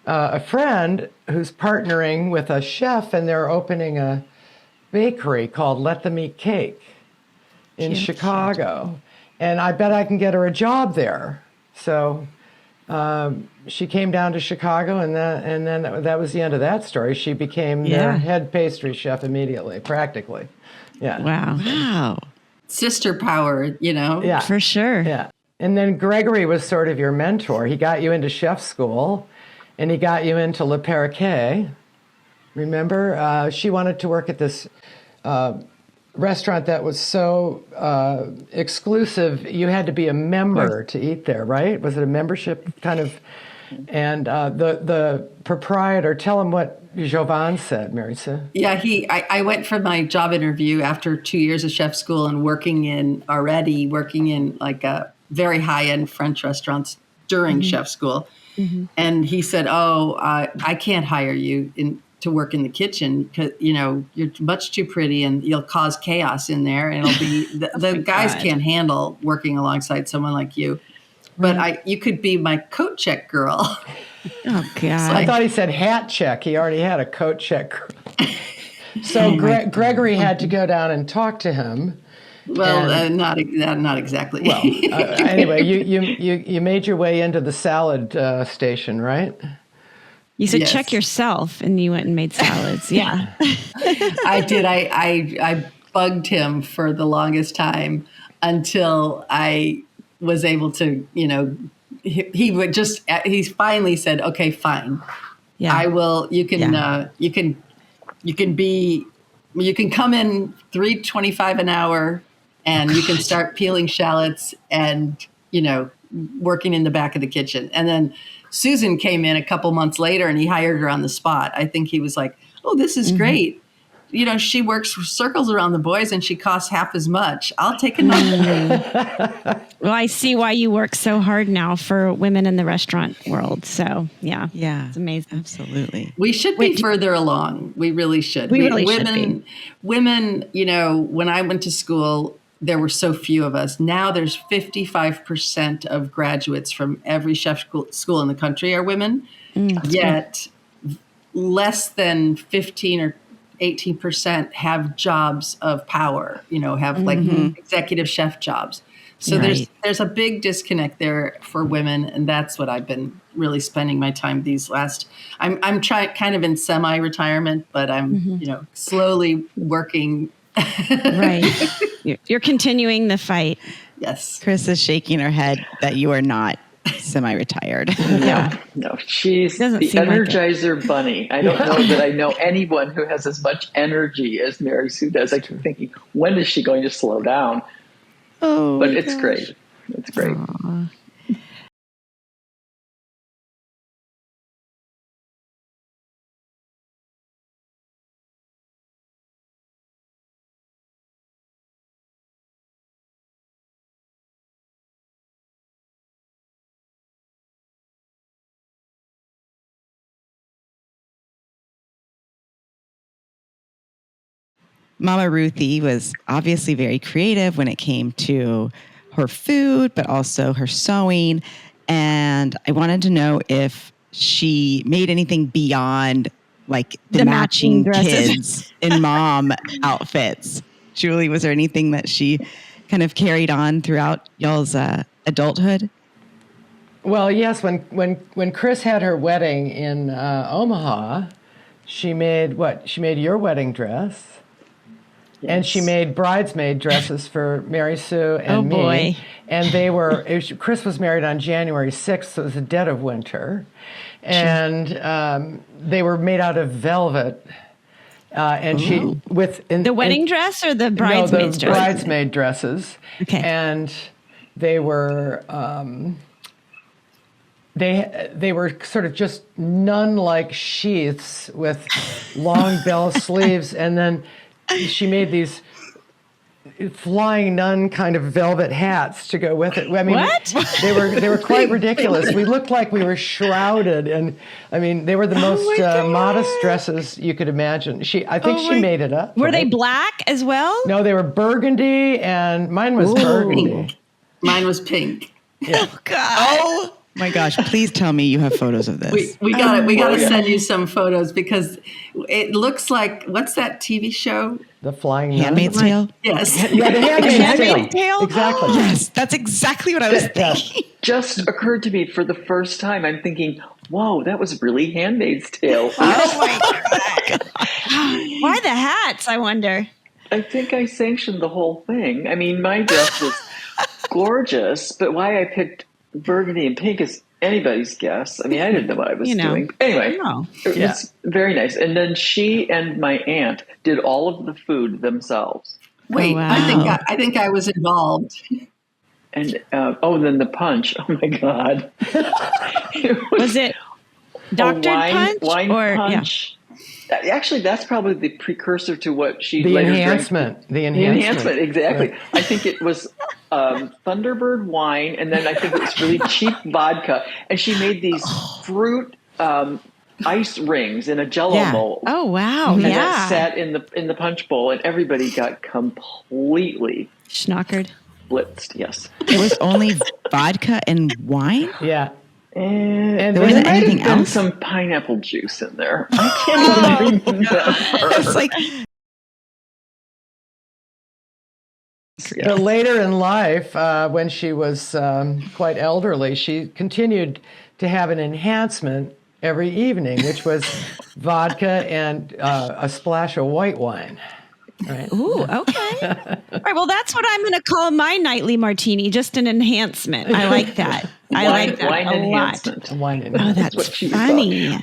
Speaker 5: a friend who's partnering with a chef and they're opening a bakery called Let Them Eat Cake in Chicago. And I bet I can get her a job there. So she came down to Chicago and then that was the end of that story. She became their head pastry chef immediately, practically. Yeah.
Speaker 1: Wow.
Speaker 3: Sister power,
Speaker 5: Yeah.
Speaker 1: For sure.
Speaker 5: Yeah. And then Gregory was sort of your mentor. He got you into chef school and he got you into Le Perroquet. Remember? She wanted to work at this restaurant that was so exclusive. You had to be a member to eat there, right? Was it a membership kind of? And the proprietor, tell him what Jovan said, Mary Sue.
Speaker 3: Yeah, I went for my job interview after 2 years of chef school and working in like a very high-end French restaurants during chef school. Mm-hmm. And he said, I can't hire you to work in the kitchen because, you're much too pretty and you'll cause chaos in there. And it'll be, the guys can't handle working alongside someone like you. But you could be my coat check girl.
Speaker 1: Oh, God.
Speaker 5: So I thought he said hat check. He already had a coat check girl. So Gregory had to go down and talk to him.
Speaker 3: Well, not exactly.
Speaker 5: Well, anyway, you made your way into the salad station, right?
Speaker 1: You said check yourself, and you went and made salads. Yeah,
Speaker 3: I did. I bugged him for the longest time until I was able to, he finally said, okay, fine. Yeah. I will, you can come in $3.25 an hour and you can start peeling shallots and, working in the back of the kitchen. And then Susan came in a couple months later and he hired her on the spot. I think he was like, oh, this is great. she works circles around the boys and she costs half as much. I'll take another.
Speaker 1: Well, I see why you work so hard now for women in the restaurant world. So, yeah.
Speaker 2: Yeah.
Speaker 1: It's amazing.
Speaker 2: Absolutely.
Speaker 3: We should be further along. We really should.
Speaker 1: We really should be.
Speaker 3: Women, when I went to school, there were so few of us. Now there's 55% of graduates from every chef school in the country are women. Yet less than 15 or 18% have jobs of power, have like executive chef jobs. So there's a big disconnect there for women, and that's what I've been really spending my time these last. I'm trying kind of in semi-retirement, but I'm slowly working.
Speaker 1: Right, you're continuing the fight.
Speaker 3: Yes,
Speaker 2: Chris is shaking her head that you are not semi-retired.
Speaker 4: No, she's the
Speaker 1: Doesn't
Speaker 4: Energizer Bunny. I don't know that I know anyone who has as much energy as Mary Sue does. I keep thinking, when is she going to slow down?
Speaker 2: Oh,
Speaker 4: but it's great. It's great.
Speaker 2: Aww. Mama Ruthie was obviously very creative when it came to her food, but also her sewing. And I wanted to know if she made anything beyond like the matching kids in mom outfits. Julie, was there anything that she kind of carried on throughout y'all's adulthood?
Speaker 5: Well, yes. When Chris had her wedding in Omaha, she made what? She made your wedding dress. Yes. And she made bridesmaid dresses for Mary Sue and me. Boy. And Chris was married on January 6th, so it was the dead of winter. And they were made out of velvet. And the
Speaker 1: wedding dress or the bridesmaid dress?
Speaker 5: The bridesmaid dresses.
Speaker 1: Okay.
Speaker 5: And they were they were sort of just nun-like sheaths with long bell sleeves, and then she made these flying nun kind of velvet hats to go with it. I mean,
Speaker 1: what?
Speaker 5: They were quite ridiculous. We looked like we were shrouded, and I mean, they were the most modest dresses you could imagine. I think she made it up.
Speaker 1: Were they black as well?
Speaker 5: No, they were burgundy, and mine was burgundy.
Speaker 3: Mine was pink.
Speaker 5: Yeah.
Speaker 1: Oh God.
Speaker 2: Oh my gosh! Please tell me you have photos of this.
Speaker 3: We got to send you some photos because it looks like, what's that TV show?
Speaker 5: The Flying
Speaker 2: Handmaid's Tale?
Speaker 3: Yes.
Speaker 5: Yeah, the Handmaid's Tale. Exactly.
Speaker 2: Yes, that's exactly what I was thinking.
Speaker 4: Just occurred to me for the first time. I'm thinking, whoa, that was really Handmaid's Tale.
Speaker 1: Oh my God. Why the hats, I wonder?
Speaker 4: I think I sanctioned the whole thing. I mean, my dress was gorgeous, but why I picked burgundy and pink is anybody's guess. I mean, I didn't know what I was doing. Anyway, it was very nice. And then she and my aunt did all of the food themselves.
Speaker 3: Wait, wow. I think I was involved.
Speaker 4: And then the punch. Oh my God!
Speaker 1: was it doctored punch?
Speaker 4: Wine punch. Yeah. Actually, that's probably the precursor to what she later
Speaker 5: drank. The enhancement,
Speaker 4: exactly.
Speaker 5: Yeah.
Speaker 4: I think it was Thunderbird wine, and then I think it was really cheap vodka. And she made these fruit ice rings in a Jello mold.
Speaker 1: Oh wow!
Speaker 4: And that sat in the punch bowl, and everybody got completely
Speaker 1: schnockered,
Speaker 4: blitzed. Yes,
Speaker 2: it was only vodka and wine.
Speaker 5: Yeah.
Speaker 2: And there wasn't anything else.
Speaker 4: Some pineapple juice in there. I can't even remember.
Speaker 2: It's like
Speaker 5: later in life, when she was quite elderly, she continued to have an enhancement every evening, which was vodka and a splash of white wine. Right.
Speaker 1: Ooh, okay. All right. Well, that's what I'm going to call my nightly martini. Just an enhancement. I like that. I like that
Speaker 4: wine
Speaker 1: a
Speaker 4: enhancement.
Speaker 1: lot.
Speaker 5: Wine enhancement.
Speaker 1: Oh, that's funny.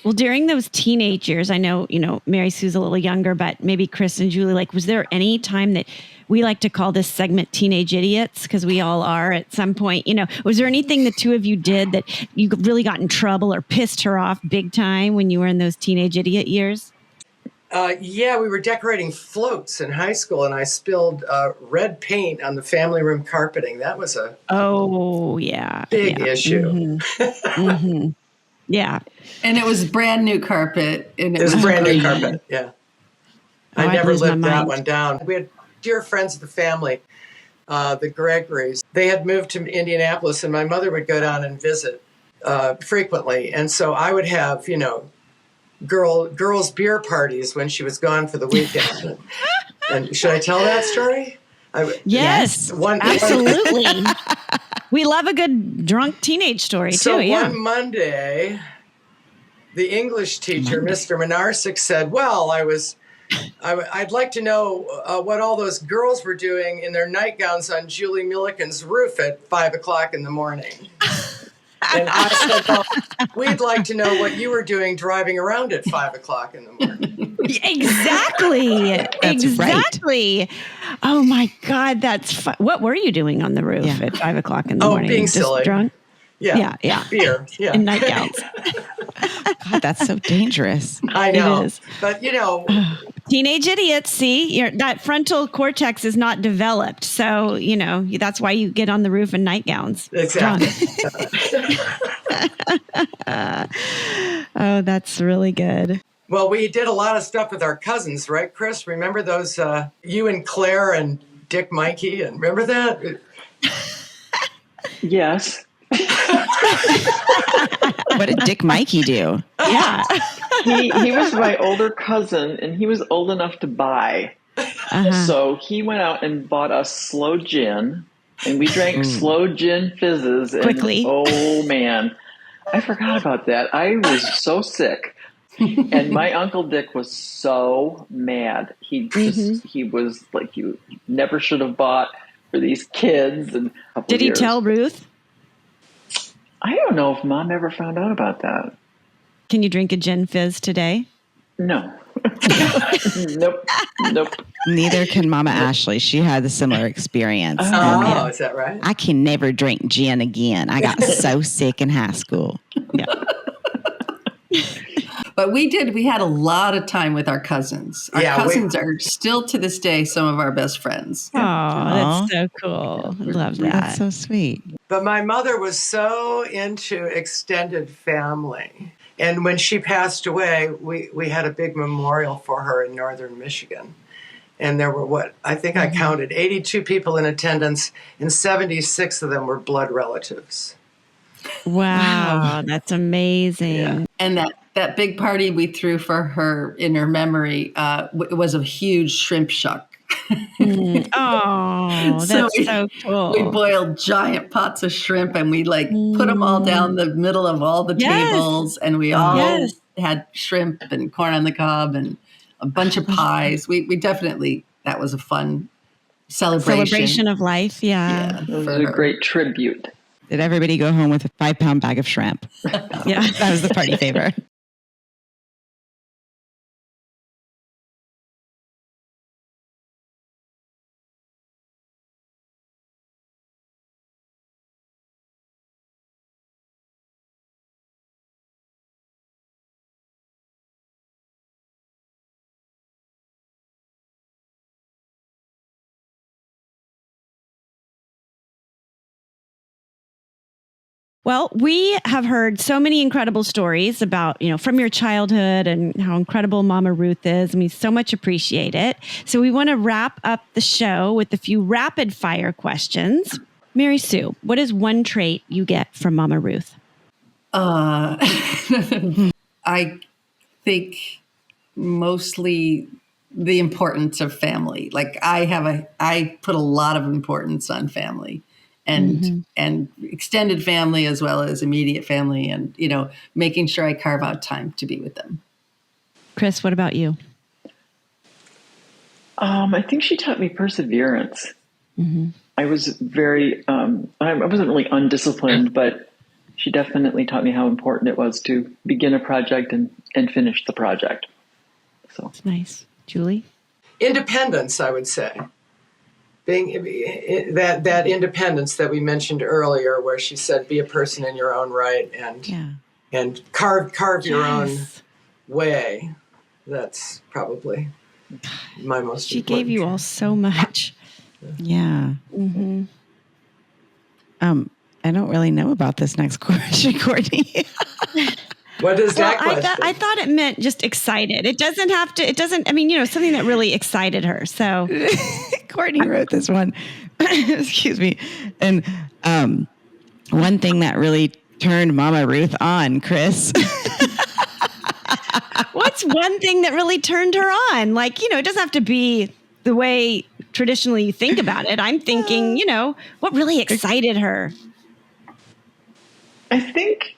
Speaker 1: Well, during those teenage years, I know, Mary Sue's a little younger, but maybe Chris and Julie, was there any time that we like to call this segment teenage idiots? Because we all are at some point, was there anything the two of you did that you really got in trouble or pissed her off big time when you were in those teenage idiot years?
Speaker 6: Yeah, we were decorating floats in high school, and I spilled red paint on the family room carpeting. That was a big issue.
Speaker 1: Mm-hmm. Mm-hmm. Yeah.
Speaker 3: And it was brand new carpet. And
Speaker 6: it was brand new carpet, yeah. I never lived that one down. We had dear friends of the family, the Gregories. They had moved to Indianapolis, and my mother would go down and visit frequently. And so I would have, girls' beer parties when she was gone for the weekend. And should I tell that story?
Speaker 1: Yes, absolutely. We love a good drunk teenage story, too. Yeah.
Speaker 6: One Monday, the English teacher, Mr. Minarsik, said, well, I'd like to know what all those girls were doing in their nightgowns on Julie Milliken's roof at 5 o'clock in the morning. And I said, well, we'd like to know what you were doing driving around at 5 o'clock in the morning.
Speaker 1: Exactly. Exactly. Right. Oh my God, that's fun. What were you doing on the roof at 5 o'clock in the morning?
Speaker 6: Being silly.
Speaker 1: Drunk?
Speaker 6: Yeah. Beer. Yeah.
Speaker 1: In nightgowns.
Speaker 2: God, that's so dangerous.
Speaker 6: I know.
Speaker 1: It is.
Speaker 6: But,
Speaker 1: teenage idiots, see, that frontal cortex is not developed. So, that's why you get on the roof in nightgowns.
Speaker 6: Exactly.
Speaker 1: Oh, that's really good.
Speaker 6: Well, we did a lot of stuff with our cousins, right, Chris? Remember those, you and Claire and Dick Mikey, and remember that?
Speaker 4: Yes.
Speaker 2: What did Dick Mikey do?
Speaker 1: Yeah.
Speaker 4: He was my older cousin, and he was old enough to buy. So he went out and bought us slow gin, and we drank slow gin fizzes.
Speaker 1: Quickly.
Speaker 4: And, oh, man. I forgot about that. I was so sick. And my Uncle Dick was so mad. He was like, you never should have bought for these kids. And
Speaker 1: did he tell Ruth?
Speaker 4: I don't know if Mom ever found out about that.
Speaker 1: Can you drink a gin fizz today?
Speaker 4: No. Nope.
Speaker 2: Neither can Mama Ashley. She had a similar experience.
Speaker 6: Is that right?
Speaker 2: I can never drink gin again. I got so sick in high school.
Speaker 1: Yeah.
Speaker 3: But we had a lot of time with our cousins. Our cousins are still to this day some of our best friends.
Speaker 1: Oh, that's so cool. I love that.
Speaker 2: That's so sweet.
Speaker 6: But my mother was so into extended family. And when she passed away, we had a big memorial for her in northern Michigan. And there were I counted 82 people in attendance, and 76 of them were blood relatives.
Speaker 1: Wow. That's amazing.
Speaker 3: Yeah. And that big party we threw for her in her memory was a huge shrimp shuck.
Speaker 1: Oh, that's so cool.
Speaker 3: We boiled giant pots of shrimp, and we put them all down the middle of all the tables, and we all had shrimp and corn on the cob and a bunch of pies. We definitely, that was a fun celebration
Speaker 1: of life. Yeah.
Speaker 4: It was a great tribute.
Speaker 2: Did everybody go home with a 5-pound bag of shrimp?
Speaker 1: Yeah.
Speaker 2: That was the party favor.
Speaker 1: Well, we have heard so many incredible stories about, from your childhood and how incredible Momma Ruth is. And we so much appreciate it. So we want to wrap up the show with a few rapid fire questions. Mary Sue, what is one trait you get from Momma Ruth?
Speaker 3: I think mostly the importance of family. I put a lot of importance on family. And extended family as well as immediate family, and making sure I carve out time to be with them.
Speaker 1: Chris, what about you?
Speaker 4: I think she taught me perseverance. I was very I wasn't really undisciplined, but She definitely taught me how important it was to begin a project and finish the project. So
Speaker 1: That's nice. Julie?
Speaker 6: Independence, I would say. Being that independence that we mentioned earlier, where she said, "Be a person in your own right and carve your own way." That's probably my most.
Speaker 1: She gave you all so much.
Speaker 2: Yeah. Mm-hmm. I don't really know about this next question, Courtney.
Speaker 6: What is that question?
Speaker 1: I thought it meant just excited. It doesn't have to, something that really excited her. So
Speaker 2: Courtney wrote this one. Excuse me. And one thing that really turned Momma Ruth on, Chris.
Speaker 1: What's one thing that really turned her on? Like, it doesn't have to be the way traditionally you think about it. I'm thinking, what really excited her?
Speaker 4: I think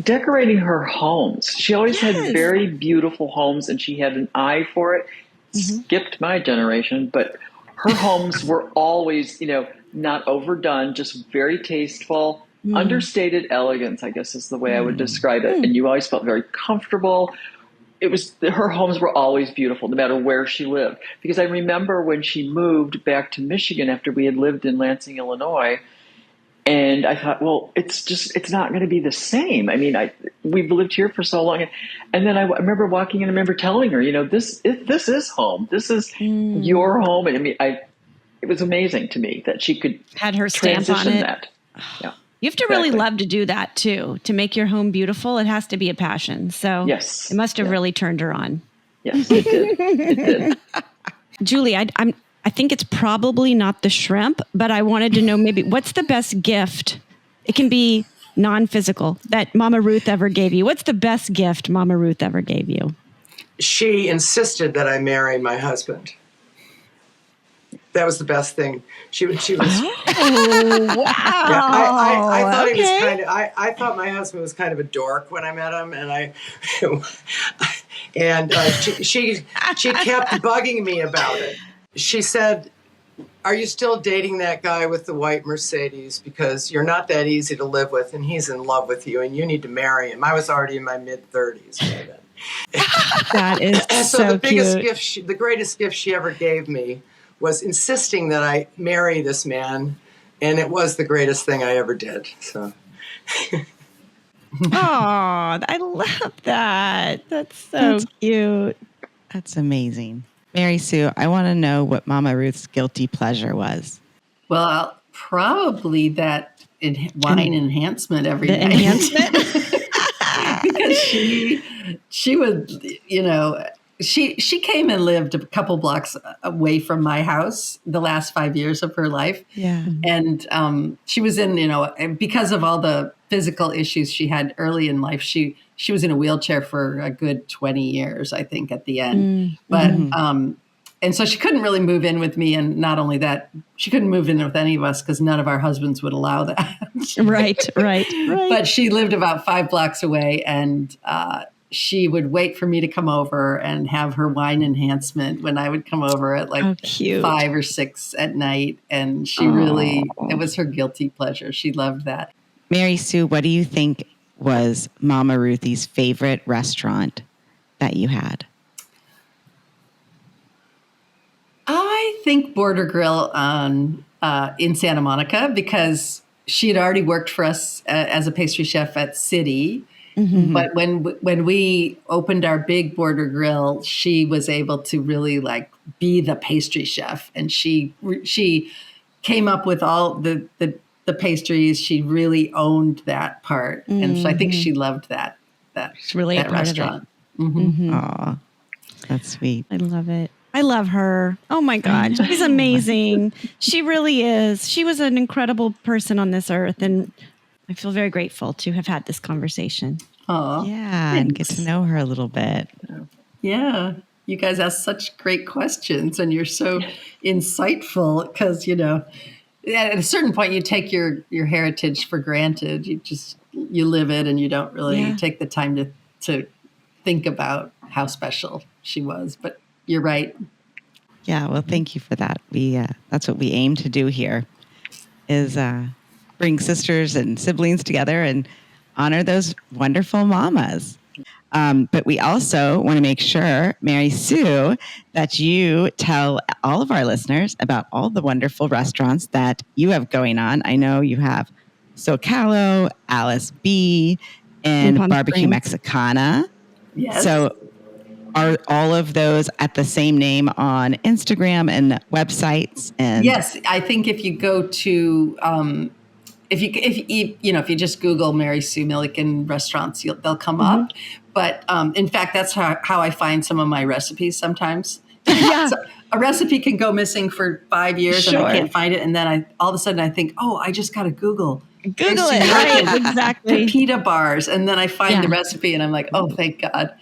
Speaker 4: decorating her homes. She always had very beautiful homes, and she had an eye for it. Skipped my generation, but her homes were always, not overdone, just very tasteful, understated elegance, I guess is the way I would describe it. And you always felt very comfortable. Her homes were always beautiful, no matter where she lived. Because I remember when she moved back to Michigan after we had lived in Lansing, Illinois, and I thought, well, it's not going to be the same. I mean, we've lived here for so long. And then I remember walking in and I remember telling her, this is home. This is your home. And I mean, it was amazing to me that she could
Speaker 1: had her stamp on it.
Speaker 4: That. Yeah.
Speaker 1: You have to really love to do that too. To make your home beautiful, it has to be a passion. So
Speaker 4: yes,
Speaker 1: it must have really turned her on.
Speaker 4: Yes, it did. It did.
Speaker 1: Julie, I think it's probably not the shrimp, but I wanted to know maybe what's the best gift? It can be non-physical that Momma Ruth ever gave you. What's the best gift Momma Ruth ever gave you?
Speaker 6: She insisted that I marry my husband. That was the best thing. She was.
Speaker 1: Oh, wow!
Speaker 6: Yeah, I thought he was kind of. I thought my husband was kind of a dork when I met him, she kept bugging me about it. She said, "Are you still dating that guy with the white Mercedes? Because you're not that easy to live with, and he's in love with you, and you need to marry him." I was already in my mid-30s by then.
Speaker 1: That is
Speaker 6: so the biggest
Speaker 1: cute.
Speaker 6: gift, the greatest gift she ever gave me was insisting that I marry this man, and it was the greatest thing I ever did. So,
Speaker 1: Oh, I love that. That's cute.
Speaker 2: That's amazing. Mary Sue, I want to know what Momma Ruth's guilty pleasure was.
Speaker 3: Well, probably that wine enhancement every night.
Speaker 1: Enhancement?
Speaker 3: Because she would, she came and lived a couple blocks away from my house the last 5 years of her life.
Speaker 2: Yeah.
Speaker 3: And she was in, because of all the physical issues she had early in life, she was in a wheelchair for a good 20 years, I think, at the end. But and so she couldn't really move in with me. And not only that, she couldn't move in with any of us because none of our husbands would allow that.
Speaker 1: Right.
Speaker 3: But she lived about 5 blocks away, and she would wait for me to come over and have her wine enhancement when I would come over at 5 or 6 at night. And she it was her guilty pleasure. She loved that.
Speaker 2: Mary Sue, what do you think was Momma Ruthie's favorite restaurant that you had?
Speaker 3: I think Border Grill in Santa Monica, because she had already worked for us as a pastry chef at City. Mm-hmm. But when we opened our big Border Grill, she was able to really be the pastry chef, and she came up with all the pastries. She really owned that part, and so I think she loved that.
Speaker 1: It's really
Speaker 3: that
Speaker 1: a part
Speaker 3: restaurant.
Speaker 1: Of it. Mm-hmm.
Speaker 2: Aw, that's sweet.
Speaker 1: I love it. I love her. Oh my God. She's amazing. She really is. She was an incredible person on this earth. And I feel very grateful to have had this conversation.
Speaker 3: Oh,
Speaker 2: yeah. And get to know her a little bit.
Speaker 3: Yeah. You guys ask such great questions, and you're so insightful because, at a certain point you take your heritage for granted. You live it, and you don't really take the time to think about how special she was. But you're right.
Speaker 2: Yeah, well, thank you for that. That's what we aim to do here, is bring sisters and siblings together and honor those wonderful mamas. But we also want to make sure, Mary Sue, that you tell all of our listeners about all the wonderful restaurants that you have going on. I know you have SoCalo, Alice B, and
Speaker 1: Palm
Speaker 2: Barbecue
Speaker 1: Springs.
Speaker 2: Mexicana.
Speaker 3: Yes.
Speaker 2: So are all of those at the same name on Instagram and websites? And
Speaker 3: yes, I think if you go to if you just Google Mary Sue Milliken restaurants, they'll come up. But in fact, that's how I find some of my recipes sometimes.
Speaker 1: Yeah.
Speaker 3: So a recipe can go missing for 5 years and
Speaker 1: Sure.
Speaker 3: I can't find it, and then all of a sudden I think, oh, I just got to Google
Speaker 2: Google
Speaker 3: Mary
Speaker 2: it.
Speaker 3: Sue
Speaker 1: Right,
Speaker 3: Milliken
Speaker 1: exactly.
Speaker 3: pita bars, and then I find
Speaker 1: Yeah.
Speaker 3: the recipe, and I'm like, oh, thank God.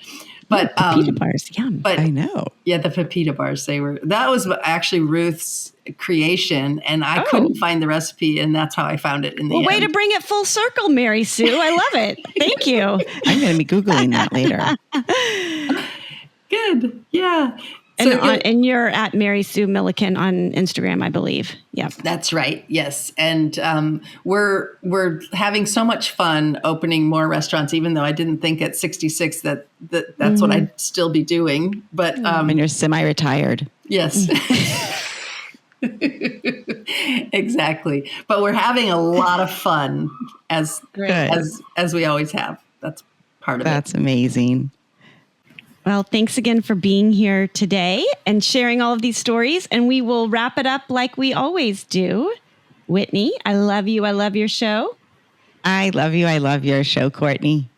Speaker 3: But
Speaker 1: Pita bars, yum.
Speaker 3: but
Speaker 2: I know.
Speaker 3: yeah, the pepita bars, that was actually Ruth's creation, and I couldn't find the recipe, and that's how I found it in the
Speaker 1: Well,
Speaker 3: end.
Speaker 1: way to bring it full circle, Mary Sue. I love it. Thank you.
Speaker 2: I'm going to be Googling that later.
Speaker 3: Good. Yeah.
Speaker 1: And you're at Mary Sue Milliken on Instagram, I believe. Yeah.
Speaker 3: That's right. Yes. And we're having so much fun opening more restaurants, even though I didn't think at 66 that's what I'd still be doing. But
Speaker 2: When you're semi-retired.
Speaker 3: yes. Exactly. But we're having a lot of fun as we always have. That's part of it.
Speaker 2: That's amazing.
Speaker 1: Well, thanks again for being here today and sharing all of these stories. And we will wrap it up like we always do. Whitney, I love you. I love your show.
Speaker 2: I love you. I love your show, Courtney.